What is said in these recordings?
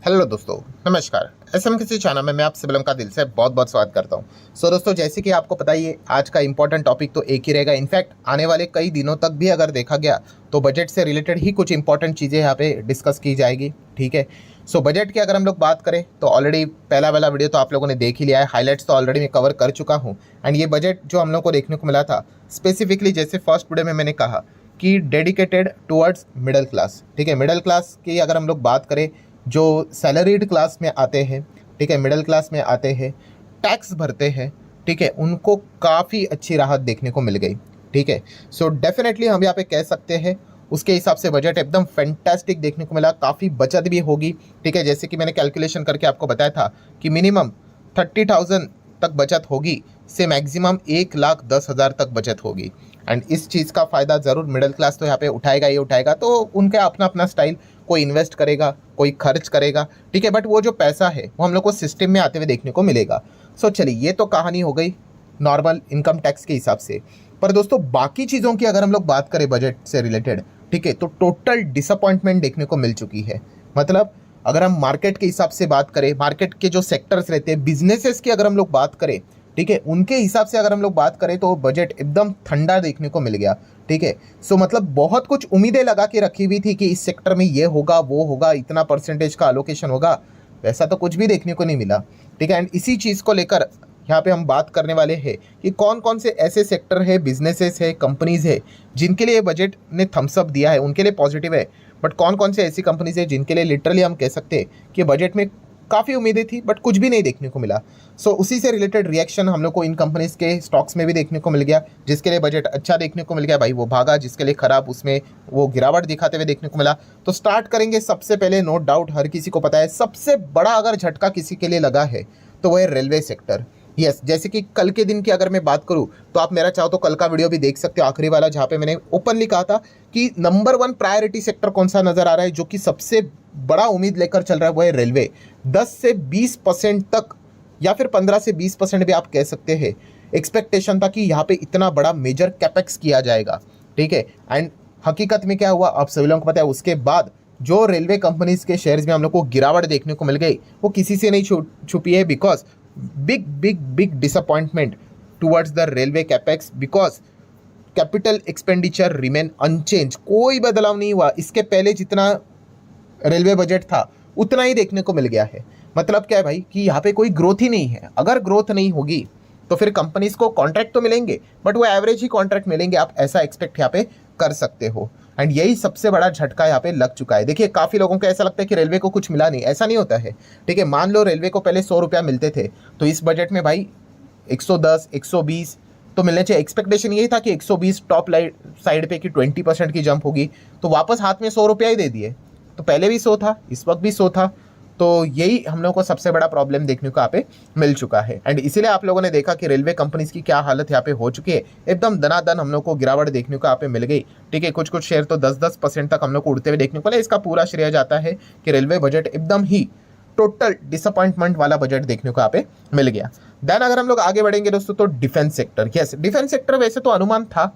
Hello दोस्तों, नमस्कार। SM किसी चैनल में मैं आप सभी लोगों का दिल से बहुत बहुत स्वागत करता हूं। दोस्तों, जैसे कि आपको पता ही है, आज का इंपॉर्टेंट टॉपिक तो एक ही रहेगा। इनफैक्ट आने वाले कई दिनों तक भी अगर देखा गया तो बजट से रिलेटेड ही कुछ इंपॉर्टेंट चीज़ें यहाँ पे डिस्कस की जाएगी। ठीक है। बजट की अगर हम लोग बात करें तो ऑलरेडी पहला वाला वीडियो तो आप लोगों ने देख ही लिया है। हाईलाइट्स तो ऑलरेडी मैं कवर कर चुका हूँ। एंड ये बजट जो हम लोग को देखने को मिला था, स्पेसिफिकली जैसे फर्स्ट वीडियो में मैंने कहा कि डेडिकेटेड टुवर्ड्स मिडिल क्लास। ठीक है। मिडिल क्लास की अगर हम लोग बात करें, जो सैलरीड क्लास में आते हैं, ठीक है, मिडिल क्लास में आते हैं, टैक्स भरते हैं, ठीक है, उनको काफ़ी अच्छी राहत देखने को मिल गई। ठीक है। डेफिनेटली हम यहाँ पे कह सकते हैं उसके हिसाब से बजट एकदम फैंटास्टिक देखने को मिला। काफ़ी बचत भी होगी। ठीक है। जैसे कि मैंने कैलकुलेशन करके आपको बताया था कि मिनिमम 30,000 तक बचत होगी से मैक्सिमम 1,10,000 तक बचत होगी। एंड इस चीज़ का फ़ायदा ज़रूर मिडिल क्लास तो यहाँ पे उठाएगा ही उठाएगा। तो उनका अपना अपना स्टाइल, कोई इन्वेस्ट करेगा, कोई खर्च करेगा। ठीक है। बट वो जो पैसा है वो हम लोग को सिस्टम में आते हुए देखने को मिलेगा। चलिए, ये तो कहानी हो गई नॉर्मल इनकम टैक्स के हिसाब से। पर दोस्तों, बाकी चीज़ों की अगर हम लोग बात करें बजट से रिलेटेड, ठीक है, तो टोटल डिसअपॉइंटमेंट देखने को मिल चुकी है। मतलब अगर हम मार्केट के हिसाब से बात करें, मार्केट के जो सेक्टर्स रहते हैं, बिजनेसेस की अगर हम लोग बात करें, ठीक है, उनके हिसाब से अगर हम लोग बात करें तो बजट एकदम ठंडा देखने को मिल गया। ठीक है। मतलब बहुत कुछ उम्मीदें लगा के रखी हुई थी कि इस सेक्टर में ये होगा, वो होगा, इतना परसेंटेज का अलोकेशन होगा, वैसा तो कुछ भी देखने को नहीं मिला। ठीक है। एंड इसी चीज़ को लेकर यहाँ पे हम बात करने वाले हैं कि कौन कौन से ऐसे सेक्टर है, बिजनेसेस है, कंपनीज है जिनके लिए बजट ने थम्सअप दिया है, उनके लिए पॉजिटिव है। बट कौन कौन से ऐसी कंपनीज है जिनके लिए लिटरली हम कह सकते हैं कि बजट में काफ़ी उम्मीदें थी बट कुछ भी नहीं देखने को मिला। उसी से रिलेटेड रिएक्शन हम लोग को इन कंपनीज के स्टॉक्स में भी देखने को मिल गया। जिसके लिए बजट अच्छा देखने को मिल गया भाई वो भागा, जिसके लिए खराब उसमें वो गिरावट दिखाते हुए देखने को मिला। तो स्टार्ट करेंगे सबसे पहले। नो डाउट हर किसी को पता है सबसे बड़ा अगर झटका किसी के लिए लगा है तो वो है रेलवे सेक्टर। यस, जैसे कि कल के दिन की अगर मैं बात करूं तो आप मेरा चाहो तो कल का वीडियो भी देख सकते हो, आखिरी वाला, जहां पे मैंने ओपनली कहा था कि नंबर 1 प्रायोरिटी सेक्टर कौन सा नजर आ रहा है जो कि सबसे बड़ा उम्मीद लेकर चल रहा है, वो है रेलवे। 10 से 20% तक या फिर 15 से 20% भी आप कह सकते हैं एक्सपेक्टेशन था कि यहाँ पे इतना बड़ा मेजर कैपेक्स किया जाएगा। ठीक है। एंड हकीकत में क्या हुआ आप सभी लोगों को पता है। उसके बाद जो रेलवे कंपनीज के शेयर्स में हम लोग को गिरावट देखने को मिल गई वो किसी से नहीं छुपी है। Because big disappointment towards the railway capex because capital expenditure remain unchanged। कोई बदलाव नहीं हुआ। इसके पहले जितना रेलवे बजट था उतना ही देखने को मिल गया है। मतलब क्या है भाई कि यहाँ पे कोई ग्रोथ ही नहीं है। अगर ग्रोथ नहीं होगी तो फिर कंपनीज को कॉन्ट्रैक्ट तो मिलेंगे बट वो एवरेज ही कॉन्ट्रैक्ट मिलेंगे। आप ऐसा एक्सपेक्ट यहाँ पे कर सकते हो। एंड यही सबसे बड़ा झटका यहाँ पे लग चुका है। देखिए, काफ़ी लोगों को ऐसा लगता है कि रेलवे को कुछ मिला नहीं, ऐसा नहीं होता है। ठीक है। मान लो रेलवे को पहले 100 रुपया मिलते थे तो इस बजट में भाई 110, 120 तो मिलने चाहिए। एक्सपेक्टेशन यही था कि 120 टॉप साइड पे कि 20% की जंप होगी, तो वापस हाथ में 100 रुपया ही दे दिए। तो पहले भी 100 था, इस वक्त भी 100 था। तो यही हम लोगों को सबसे बड़ा प्रॉब्लम देखने को यहाँ पे मिल चुका है। एंड इसीलिए आप लोगों ने देखा कि रेलवे कंपनीज की क्या हालत यहाँ पे हो चुकी है। एकदम दनादन हम लोग को गिरावट देखने को यहाँ पे मिल गई। ठीक है। कुछ कुछ शेयर तो 10% तक हम लोग को उड़ते हुए देखने को मिले। इसका पूरा श्रेय जाता है कि रेलवे बजट एकदम ही टोटल डिसअपॉइंटमेंट वाला बजट देखने को यहाँ पे मिल गया। देन अगर हम लोग आगे बढ़ेंगे दोस्तों तो defence sector. Yes, defence sector वैसे तो अनुमान था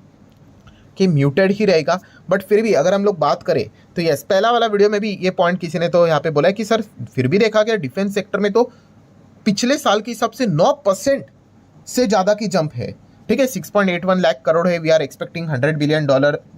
कि म्यूटेड ही रहेगा बट फिर भी अगर हम लोग बात करें तो यस, पहला वाला वीडियो में भी ये पॉइंट किसी ने तो यहाँ पे बोला है कि सर फिर भी देखा गया डिफेंस सेक्टर में तो पिछले साल के हिसाब से 9% से ज़्यादा की जंप है। ठीक है। 6.81 लाख करोड़ है। We are expecting $100 billion.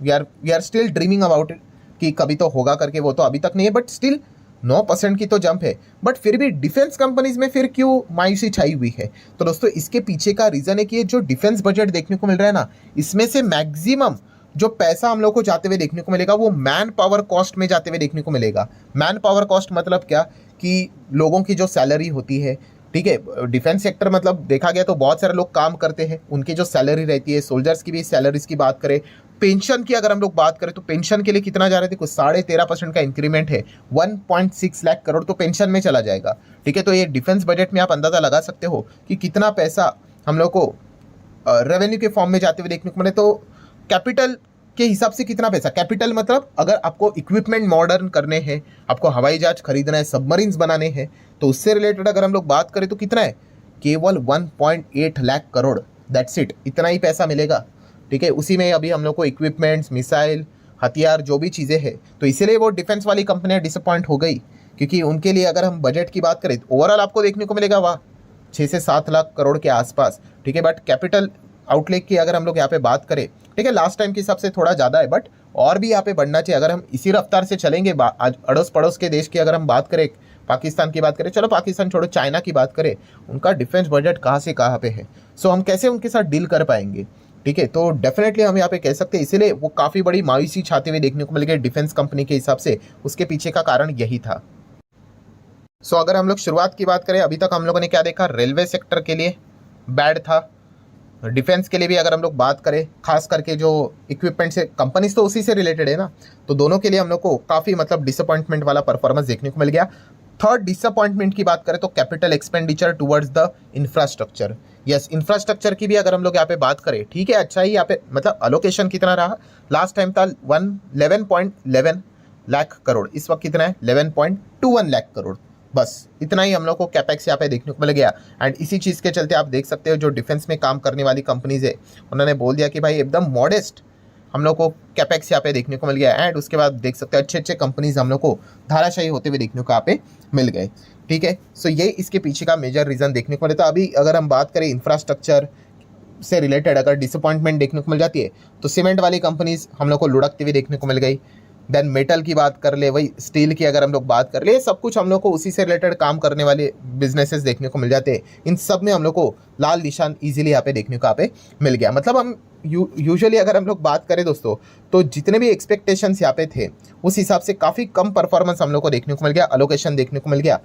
We are still dreaming about it कि कभी तो होगा करके, वो तो अभी तक नहीं है बट स्टिल 9% की तो जंप है। बट फिर भी डिफेंस कंपनीज में फिर क्यों मायूसी छाई हुई है? तो दोस्तों इसके पीछे का रीज़न है कि ये जो डिफेंस बजट देखने को मिल रहा है ना, इसमें से मैक्सिमम जो पैसा हम लोग को जाते हुए देखने को मिलेगा वो मैन पावर कॉस्ट में जाते हुए देखने को मिलेगा। मैन पावर कॉस्ट मतलब क्या कि लोगों की जो सैलरी होती है। ठीक है। डिफेंस सेक्टर मतलब देखा गया तो बहुत सारे लोग काम करते हैं, उनकी जो सैलरी रहती है, सोल्जर्स की भी सैलरीज की बात करें, पेंशन की अगर हम लोग बात करें तो पेंशन के लिए कितना जा रहे थे, कुछ 13.5% का इंक्रीमेंट है। 1.6 लाख करोड़ तो पेंशन में चला जाएगा। ठीक है। तो ये डिफेंस बजट में आप अंदाजा लगा सकते हो कि कितना पैसा हम लोग को रेवेन्यू के फॉर्म में जाते हुए देखने को मिले। तो कैपिटल के हिसाब से कितना पैसा, कैपिटल मतलब अगर आपको इक्विपमेंट मॉडर्न करने हैं, आपको हवाई जहाज खरीदना है, सबमरीन्स बनाने हैं, तो उससे रिलेटेड अगर हम लोग बात करें तो कितना है, केवल 1.8 लाख करोड़। दैट्स इट, इतना ही पैसा मिलेगा। ठीक है। उसी में अभी हम लोग को इक्विपमेंट्स, मिसाइल, हथियार, जो भी चीज़ें हैं, तो इसीलिए वो डिफेंस वाली कंपनियां डिसअपॉइंट हो गई क्योंकि उनके लिए अगर हम बजट की बात करें तो ओवरऑल आपको देखने को मिलेगा वह 6 से 7 लाख करोड़ के आसपास, ठीक है। बट कैपिटल आउटले की अगर हम लोग यहाँ पे बात करें, ठीक है, लास्ट टाइम के हिसाब से थोड़ा ज़्यादा है, बट और भी यहाँ पे बढ़ना चाहिए। अगर हम इसी रफ्तार से चलेंगे, आज अड़ोस पड़ोस के देश की अगर हम बात करें, पाकिस्तान की बात करें, चलो पाकिस्तान छोड़ो, चाइना की बात करें, उनका डिफेंस बजट कहाँ से कहाँ पे है, सो हम कैसे उनके साथ डील कर पाएंगे, ठीक है। तो डेफिनेटली हम यहाँ पे कह सकते हैं, इसीलिए वो काफ़ी बड़ी मायूसी छाते हुए देखने को मिल गई डिफेंस कंपनी के हिसाब से, उसके पीछे का कारण यही था। सो अगर हम लोग शुरुआत की बात करें, अभी तक हम लोगों ने क्या देखा, रेलवे सेक्टर के लिए बैड था, डिफेंस के लिए भी अगर हम लोग बात करें, खास करके जो इक्विपमेंट से कंपनीज तो उसी से रिलेटेड है ना, तो दोनों के लिए हम लोग को काफ़ी मतलब डिसअपॉइंटमेंट वाला परफॉर्मेंस देखने को मिल गया। थर्ड डिसअपॉइंटमेंट की बात करें तो capital expenditure towards the infrastructure. Yes, infrastructure की भी अगर हम लोग यहाँ पे बात करें, ठीक है, अच्छा ही यहाँ पे मतलब अलोकेशन कितना रहा, लास्ट टाइम था 11.11 लाख करोड़, इस वक्त कितना है 11.21 लाख करोड़, बस इतना ही हम लोग को कैपेक्स यहाँ पे देखने को मिल गया। एंड इसी चीज़ के चलते आप देख सकते हो जो डिफेंस में काम करने वाली कंपनीज है, उन्होंने बोल दिया कि भाई एकदम मॉडेस्ट हम लोग को कैपेक्स यहाँ पे देखने को मिल गया। एंड उसके बाद देख सकते हैं अच्छे अच्छे कंपनीज हम लोग को धाराशाही होते हुए देखने को यहाँ पे मिल गए, ठीक है। सो ये इसके पीछे का मेजर रीज़न देखने को मिले। तो अभी अगर हम बात करें इंफ्रास्ट्रक्चर से रिलेटेड अगर डिसअपॉइंटमेंट देखने को मिल जाती है, तो सीमेंट वाली कंपनीज हम लोग को लुढ़कती हुई देखने को मिल गई। देन मेटल की बात कर ले, वही स्टील की अगर हम लोग बात कर ले, सब कुछ हम लोग को उसी से रिलेटेड काम करने वाले बिजनेसेस देखने को मिल जाते हैं। इन सब में हम लोग को लाल निशान इजीली यहाँ पे देखने को यहाँ पे मिल गया। मतलब हम यूजुअली अगर हम लोग बात करें दोस्तों, तो जितने भी एक्सपेक्टेशंस यहाँ पे थे उस हिसाब से काफ़ी कम परफॉर्मेंस हम लोग को देखने को मिल गया, अलोकेशन देखने को मिल गया।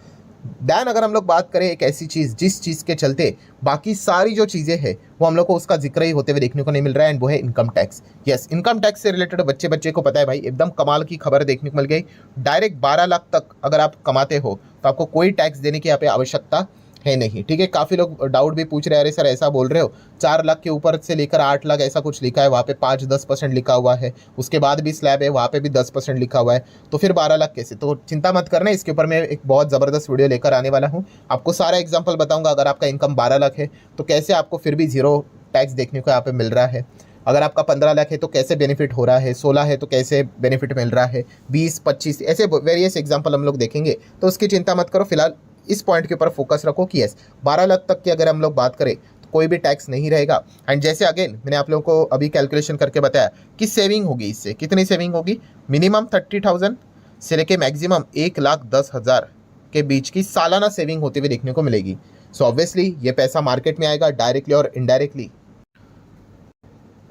दैन अगर हम लोग बात करें एक ऐसी चीज़ जिस चीज़ के चलते बाकी सारी जो चीज़ें हैं वो हम लोग को उसका जिक्र ही होते हुए देखने को नहीं मिल रहा है, एंड वो है income tax. Yes, income tax से रिलेटेड बच्चे को पता है भाई, एकदम कमाल की खबर देखने को मिल गई। डायरेक्ट 12 लाख तक अगर आप कमाते हो तो आपको कोई टैक्स देने की यहाँ पे आवश्यकता है नहीं, ठीक है। काफ़ी लोग डाउट भी पूछ रहे हैं, अरे सर ऐसा बोल रहे हो, 4 लाख के ऊपर से लेकर 8 लाख ऐसा कुछ लिखा है, वहाँ पे 5-10% लिखा हुआ है, उसके बाद भी स्लैब है वहाँ पे भी 10% लिखा हुआ है, तो फिर 12 लाख कैसे? तो चिंता मत करना, इसके ऊपर मैं एक बहुत ज़बरदस्त वीडियो लेकर आने वाला हूँ, आपको सारा एग्जाम्पल बताऊँगा। अगर आपका इनकम 12 लाख है तो कैसे आपको फिर भी जीरो टैक्स देखने को यहाँ पे मिल रहा है, अगर आपका 15 लाख है तो कैसे बेनिफिट हो रहा है, 16 है तो कैसे बेनिफिट मिल रहा है, 20-25 ऐसे वेरियस एग्जाम्पल हम लोग देखेंगे। तो उसकी चिंता मत करो, फिलहाल इस पॉइंट के ऊपर फोकस रखो कि यस 12 लाख तक की अगर हम लोग बात करें तो कोई भी टैक्स नहीं रहेगा। एंड जैसे अगेन मैंने आप लोगों को अभी कैलकुलेशन करके बताया कि सेविंग होगी, इससे कितनी सेविंग होगी, मिनिमम 30,000 से लेके मैक्सिमम 1,10,000 के बीच की सालाना सेविंग होते हुए देखने को मिलेगी। सो ऑब्वियसली ये पैसा मार्केट में आएगा डायरेक्टली और इनडायरेक्टली।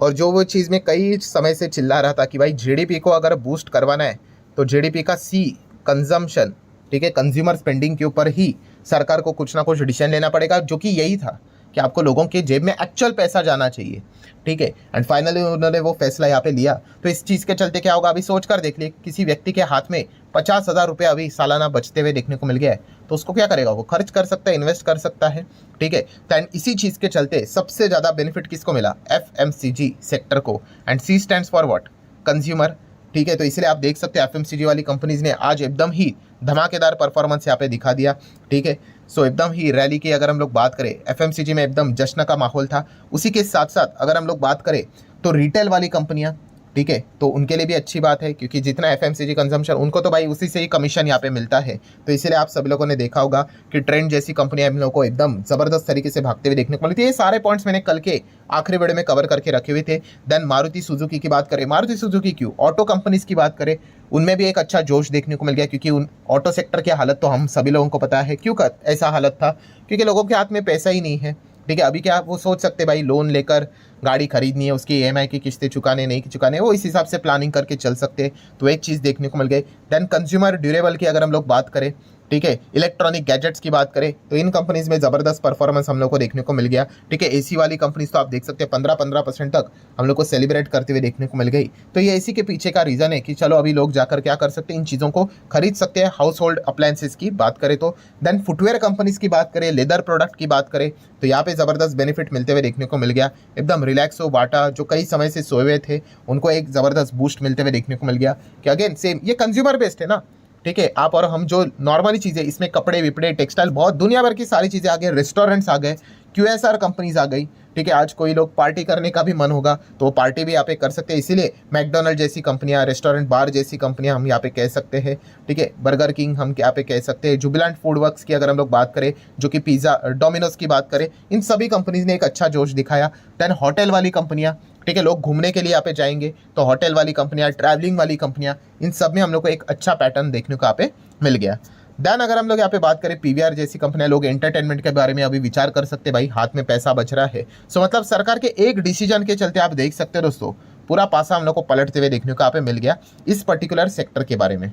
और जो वो चीज़ में कई समय से चिल्ला रहा था कि भाई जीडीपी को अगर बूस्ट करवाना है तो जीडीपी का सी कंजम्पशन, ठीक है, कंज्यूमर स्पेंडिंग के ऊपर ही सरकार को कुछ ना कुछ डिसीजन लेना पड़ेगा, जो कि यही था कि आपको लोगों के जेब में एक्चुअल पैसा जाना चाहिए, ठीक है। एंड फाइनली उन्होंने वो फैसला यहाँ पे लिया। तो इस चीज़ के चलते क्या होगा, अभी सोच कर देख लिए, किसी व्यक्ति के हाथ में 50,000 रुपये अभी सालाना बचते हुए देखने को मिल गया है, तो उसको क्या करेगा, वो खर्च कर सकता है, इन्वेस्ट कर सकता है, ठीक है। तो एंड इसी चीज़ के चलते सबसे ज़्यादा बेनिफिट किसको मिला, FMCG सेक्टर को। And C stands for what, consumer, ठीक है। तो इसलिए आप देख सकते हैं FMCG वाली कंपनीज ने आज एकदम ही धमाकेदार परफॉर्मेंस यहाँ पे दिखा दिया, ठीक है। सो एकदम ही रैली की अगर हम लोग बात करें, FMCG में एकदम जश्न का माहौल था। उसी के साथ साथ अगर हम लोग बात करें तो रिटेल वाली कंपनियाँ, ठीक है, तो उनके लिए भी अच्छी बात है, क्योंकि जितना FMCG कंजम्पशन उनको तो भाई उसी से ही कमीशन यहाँ पे मिलता है। तो इसीलिए आप सभी लोगों ने देखा होगा कि ट्रेंड जैसी कंपनियां हम लोगों को एकदम ज़बरदस्त तरीके से भागते हुए देखने को मिली थी। ये सारे पॉइंट्स मैंने कल के आखिरी वीडियो में कवर करके रखे हुए थे। देन मारुति सुजुकी की बात करें, मारुति सुजुकी क्यों, ऑटो कंपनीज की बात करें, उनमें भी एक अच्छा जोश देखने को मिल गया, क्योंकि उन ऑटो सेक्टर की हालत तो हम सभी लोगों को पता है क्यों ऐसा हालत था, क्योंकि लोगों के हाथ में पैसा ही नहीं है, ठीक है। अभी क्या वो सोच सकते भाई लोन लेकर गाड़ी खरीदनी है, उसकी EMI की किस्तें चुकाने नहीं चुकाने, वो इस हिसाब से प्लानिंग करके चल सकते, तो एक चीज़ देखने को मिल गई। देन कंज्यूमर ड्यूरेबल की अगर हम लोग बात करें, ठीक है, इलेक्ट्रॉनिक गैजेट्स की बात करें, तो इन कंपनीज में ज़बरदस्त परफॉर्मेंस हम लोग को देखने को मिल गया, ठीक है। AC वाली कंपनीज तो आप देख सकते हैं 15% तक हम लोग को सेलिब्रेट करते हुए देखने को मिल गई। तो ये AC के पीछे का रीज़न है कि चलो अभी लोग जाकर क्या कर सकते हैं, इन चीज़ों को खरीद सकते हैं। हाउस होल्ड अप्लायंसेस की बात करें तो, देन फुटवेयर कंपनीज की बात करें, लेदर प्रोडक्ट की बात करें, तो यहाँ पे ज़बरदस्त बेनिफिट मिलते हुए देखने को मिल गया। एकदम रिलैक्सो, बाटा जो कई समय से सोए हुए थे, उनको एक ज़बरदस्त बूस्ट मिलते हुए देखने को मिल गया कि अगेन सेम ये कंज्यूमर बेस्ड है ना, ठीक है। आप और हम जो नॉर्मली चीज़ें, इसमें कपड़े विपड़े टेक्सटाइल बहुत दुनिया भर की सारी चीज़ें आ गई, रेस्टोरेंट्स आ गए, QSR कंपनीज आ गई, ठीक है, आज कोई लोग पार्टी करने का भी मन होगा तो वो पार्टी भी यहाँ पे कर सकते हैं। इसीलिए मैकडोनल्ड जैसी कंपनियां, रेस्टोरेंट बार जैसी कंपनियां हम यहाँ पे कह सकते हैं। ठीक है, बर्गर किंग हम यहाँ पे कह सकते हैं, जुबिलेंट फूड वर्क्स की अगर हम लोग बात करें, जो कि पिज़्ज़ा, डोमिनोज की बात करें, इन सभी कंपनीज ने एक अच्छा जोश दिखाया। देन होटल वाली कंपनियां, ठीक है, लोग घूमने के लिए यहाँ पे जाएंगे तो होटल वाली कंपनियां, ट्रैवलिंग वाली कंपनियां, इन सब में हम लोग को एक अच्छा पैटर्न देखने को यहाँ पे मिल गया। देन अगर हम लोग यहाँ पे बात करें पीवीआर जैसी कंपनियां, लोग एंटरटेनमेंट के बारे में अभी विचार कर सकते हैं, भाई हाथ में पैसा बच रहा है। सो मतलब सरकार के एक डिसीजन के चलते आप देख सकते हैं दोस्तों, पूरा पासा हम लोग को पलटते हुए देखने को यहाँ पे मिल गया इस पर्टिकुलर सेक्टर के बारे में।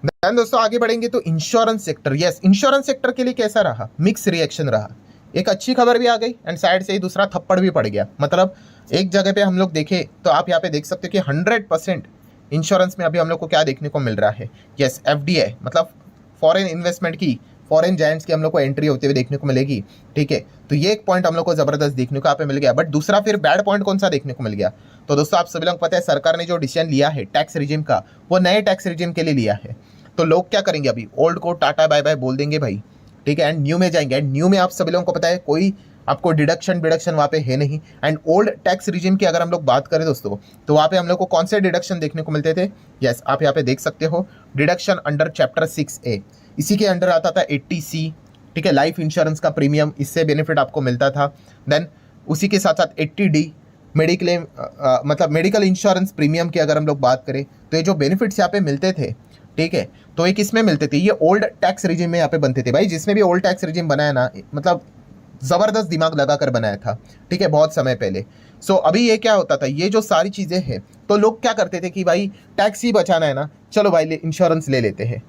देन दोस्तों आगे बढ़ेंगे तो insurance sector. Yes, insurance sector के लिए कैसा रहा? मिक्स रिएक्शन रहा। एक अच्छी खबर भी आ गई एंड साइड से ही दूसरा थप्पड़ भी पड़ गया। मतलब एक जगह पे हम लोग देखें तो आप यहाँ पे देख सकते हो कि 100% इंश्योरेंस में अभी हम लोग को क्या देखने को मिल रहा है? यस, एफडीआई मतलब फॉरेन इन्वेस्टमेंट की, फॉरेन जायंट्स की हम लोग को एंट्री होते हुए देखने को मिलेगी। ठीक है, तो ये एक पॉइंट हम लोग को जबरदस्त देखने को यहाँ पे मिल गया। बट दूसरा फिर बैड पॉइंट कौन सा देखने को मिल गया? तो दोस्तों आप सभी लोग पता है सरकार ने जो डिसीजन लिया है टैक्स रिजिम का, वो नए टैक्स रिजिम के लिए लिया है। तो लोग क्या करेंगे? अभी ओल्ड को टाटा बाय बाय बोल देंगे भाई, ठीक है, एंड न्यू में जाएंगे। एंड न्यू में आप सभी लोगों को पता है कोई आपको डिडक्शन वहाँ पे है नहीं। एंड ओल्ड टैक्स रिजिम की अगर हम लोग बात करें दोस्तों, तो वहाँ पे हम लोग को कौन से डिडक्शन देखने को मिलते थे? यस, आप यहाँ पे देख सकते हो, डिडक्शन अंडर चैप्टर 6A, इसी के अंडर आता था 80C। ठीक है, लाइफ इंश्योरेंस का प्रीमियम, इससे बेनिफिट आपको मिलता था। देन उसी के साथ साथ 80D मेडिक्लेम, मतलब मेडिकल इंश्योरेंस प्रीमियम की अगर हम लोग बात करें, तो ये जो बेनिफिट्स यहाँ पे मिलते थे, ठीक है, तो ये किस में मिलते थे? ये ओल्ड टैक्स रिजिम में यहाँ पे बनते थे। भाई जिसने भी ओल्ड टैक्स रिजिम बनाया ना, मतलब ज़बरदस्त दिमाग लगाकर बनाया था, ठीक है, बहुत समय पहले। सो अभी ये क्या होता था, ये जो सारी चीज़ें हैं, तो लोग क्या करते थे कि भाई टैक्स ही बचाना है ना, चलो भाई इंश्योरेंस ले लेते हैं,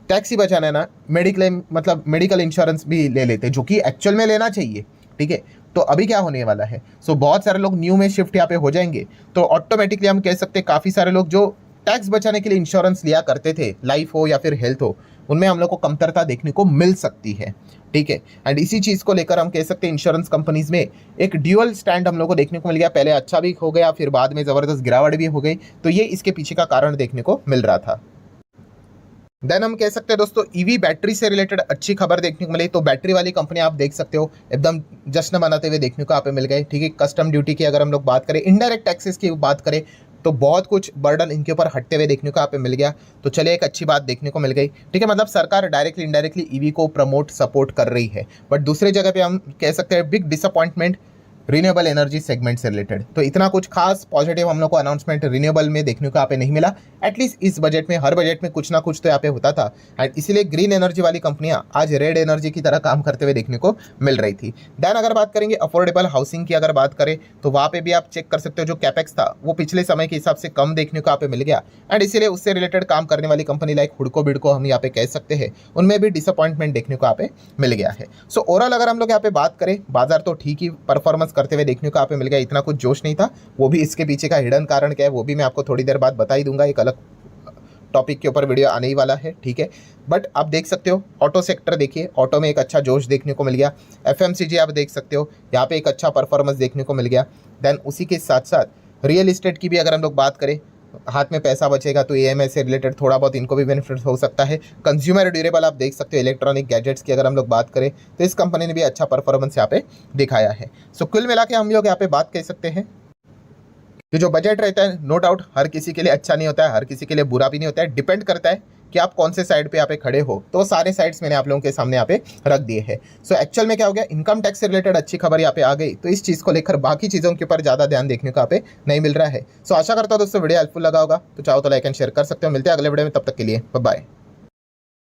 टैक्स ही बचाना है ना, मेडिक्लेम मतलब मेडिकल इंश्योरेंस भी ले लेते हैं, जो कि एक्चुअल में लेना चाहिए। ठीक है, तो अभी क्या होने वाला है? सो बहुत सारे लोग न्यू में शिफ्ट यहाँ पे हो जाएंगे, तो ऑटोमेटिकली हम कह सकते हैं काफ़ी सारे लोग जो टैक्स बचाने के लिए इंश्योरेंस लिया करते थे, लाइफ हो या फिर हेल्थ हो, उनमें हम लोग को कमतरता देखने को मिल सकती है। ठीक है, एंड इसी चीज़ को लेकर हम कह सकते हैं इंश्योरेंस कंपनीज में एक ड्यूअल स्टैंड हम लोग को देखने को मिल गया। पहले अच्छा भी हो गया, फिर बाद में ज़बरदस्त गिरावट भी हो गई, तो ये इसके पीछे का कारण देखने को मिल रहा था। देन हम कह सकते हैं दोस्तों ईवी बैटरी से रिलेटेड अच्छी खबर देखने को मिली। तो बैटरी वाली कंपनी आप देख सकते हो एकदम जश्न मनाते हुए देखने को यहाँ पे मिल गए। ठीक है, कस्टम ड्यूटी की अगर हम लोग बात करें, इनडायरेक्ट टैक्सेस की बात करें, तो बहुत कुछ बर्डन इनके ऊपर हटते हुए देखने को यहाँ पे मिल गया। तो चलिए एक अच्छी बात देखने को मिल गई। ठीक है, मतलब सरकार डायरेक्टली इनडायरेक्टली ईवी को प्रमोट सपोर्ट कर रही है। बट दूसरे जगह पे हम कह सकते हैं big disappointment renewable energy segment से रिलेटेड। तो इतना कुछ खास पॉजिटिव हम लोग को अनाउंसमेंट रिन्यूएबल में देखने को यहाँ पे नहीं मिला। एटलीस्ट इस बजट में, हर बजट में कुछ ना कुछ तो यहाँ पे होता था, एंड इसीलिए ग्रीन एनर्जी वाली कंपनियां आज रेड एनर्जी की तरह काम करते हुए देखने को मिल रही थी। देन अगर बात करेंगे अफोर्डेबल हाउसिंग की अगर बात करें, तो वहाँ पे भी आप चेक कर सकते हो जो कैपेक्स था वो पिछले समय के हिसाब से कम देखने को यहाँ पे मिल गया। एंड इसीलिए उससे रिलेटेड काम करने वाली कंपनी लाइक हुडको बिडको हम यहाँ पे कह सकते हैं, उनमें भी डिसअपॉइंटमेंट देखने को यहाँ पे मिल गया है। सो ओवरऑल अगर हम लोग यहाँ पे बात करें, बाजार तो ठीक ही परफॉर्मेंस करते हुए देखने को मिल गया, इतना कुछ जोश नहीं था। वो भी इसके पीछे का हिडन कारण क्या है वो भी मैं आपको थोड़ी देर बाद बता ही दूंगा, एक अलग टॉपिक के ऊपर वीडियो आने ही वाला है। ठीक है, बट आप देख सकते हो ऑटो सेक्टर, देखिए ऑटो में एक अच्छा जोश देखने को मिल गया। एफएमसीजी आप देख सकते हो, यहाँ पे एक अच्छा परफॉर्मेंस देखने को मिल गया। देन उसी के साथ साथ रियल इस्टेट की भी अगर हम लोग बात करें, हाथ में पैसा बचेगा तो ईएमआई से रिलेटेड थोड़ा बहुत इनको भी बेनिफिट हो सकता है। कंज्यूमर ड्यूरेबल आप देख सकते हो, इलेक्ट्रॉनिक गैजेट्स की अगर हम लोग बात करें, तो इस कंपनी ने भी अच्छा परफॉर्मेंस यहाँ पे दिखाया है। सो कुल मिला के हम लोग यहाँ पे बात कह सकते हैं कि जो बजट रहता है नो डाउट हर किसी के लिए अच्छा नहीं होता है, हर किसी के लिए बुरा भी नहीं होता है, डिपेंड करता है कि आप कौन से साइड पे यहाँ पे खड़े हो। तो सारे साइड्स मैंने आप लोगों के सामने यहाँ पे रख दिए हैं। सो एक्चुअल में क्या हो गया, इनकम टैक्स से रिलेटेड अच्छी खबर यहाँ पे आ गई, तो इस चीज़ को लेकर बाकी चीज़ों के ऊपर ज़्यादा ध्यान देखने को यहाँ पे नहीं मिल रहा है। सो आशा करता हूँ दोस्तों वीडियो हेल्पफुल लगा होगा, तो चाहो तो लाइक एंड शेयर कर सकते हो। मिलते हैं अगले वीडियो में, तब तक के लिए बाय बाय।